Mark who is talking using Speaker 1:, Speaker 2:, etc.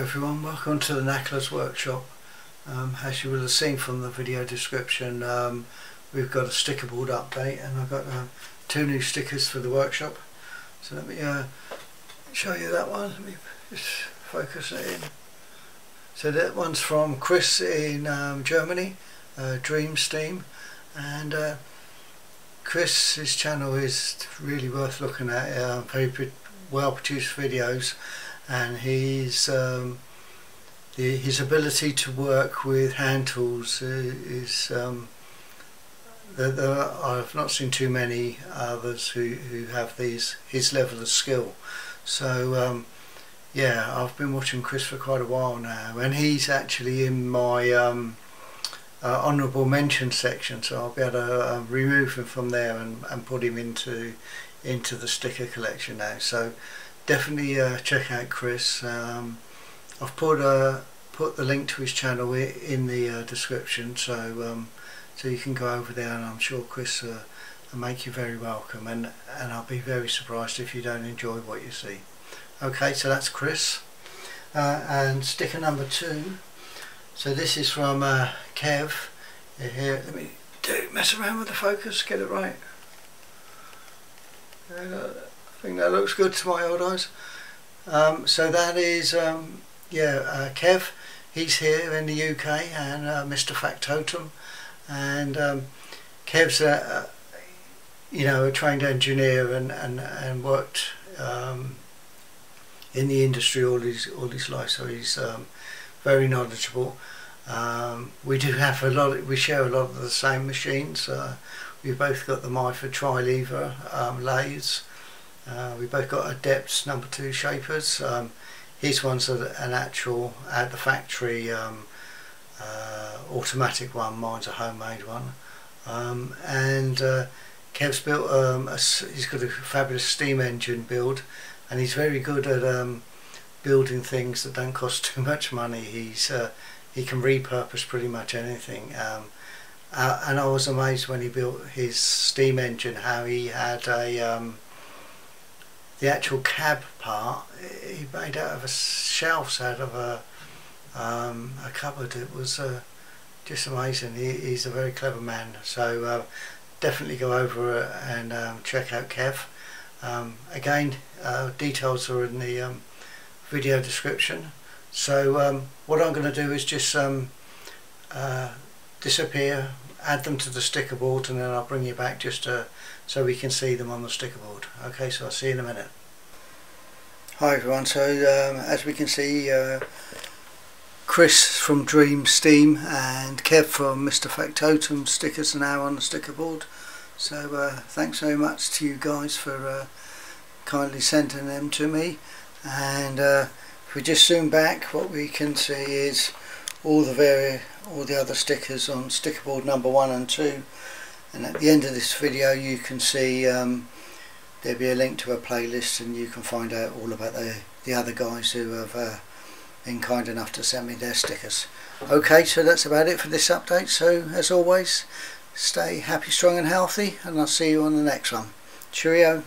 Speaker 1: everyone, welcome to the Knacklers workshop. As you will have seen from the video description, we've got a sticker board update and I've got 2 new stickers for the workshop. So let me show you that one. Let me just focus it in. So that one's from Chris in Germany, 𝗀𝗡𝗖𝗞𝗘𝗥, and Chris's channel is really worth looking at. Very well produced videos, and his ability to work with hand tools is I've not seen too many others who have his level of skill. So yeah, I've been watching Chris for quite a while now, and he's actually in my honourable mention section, so I'll be able to remove him from there and put him into the sticker collection now. So definitely check out Chris. I've put the link to his channel in the description, so you can go over there, and I'm sure Chris will make you very welcome, and I'll be very surprised if you don't enjoy what you see. Okay, so that's Chris. And sticker number 2. So this is from Kev. Here, let me mess around with the focus, get it right. I think that looks good to my old eyes. So that is Kev. He's here in the UK, and Mr. Factotum, and Kev's a trained engineer and worked in the industry all his life, so he's very knowledgeable. We share a lot of the same machines. We've both got the 𝗪𝗔𝗡𝗢𝗢 lathes. We've both got a 𝗪𝗚𝗔𝗡𝗢𝗢 shapers. His one's an actual at the factory automatic one, mine's a homemade one. And Kev's built he's got a fabulous steam engine build, and he's very good at building things that don't cost too much money. He can repurpose pretty much anything. And I was amazed when he built his steam engine how he had the actual cab part he made out of shelves out of a cupboard. It was just amazing. He's a very clever man, so definitely go over and check out Kev. Again, details are in the video description. So what I'm going to do is just disappear, add them to the sticker board, and then I'll bring you back just so we can see them on the sticker board. Okay, so I'll see you in a minute. Hi everyone, so as we can see, Chris from 𝗀𝗡𝗖𝗞𝗘𝗥 and Kev from Mr. Factotum stickers are now on the sticker board. So thanks very much to you guys for kindly sending them to me. And if we just zoom back, what we can see is all the other stickers on sticker board number 1 and 2. And at the end of this video you can see there'll be a link to a playlist, and you can find out all about the other guys who have been kind enough to send me their stickers. Okay, so that's about it for this update. So as always, stay happy, strong and healthy, and I'll see you on the next one. Cheerio.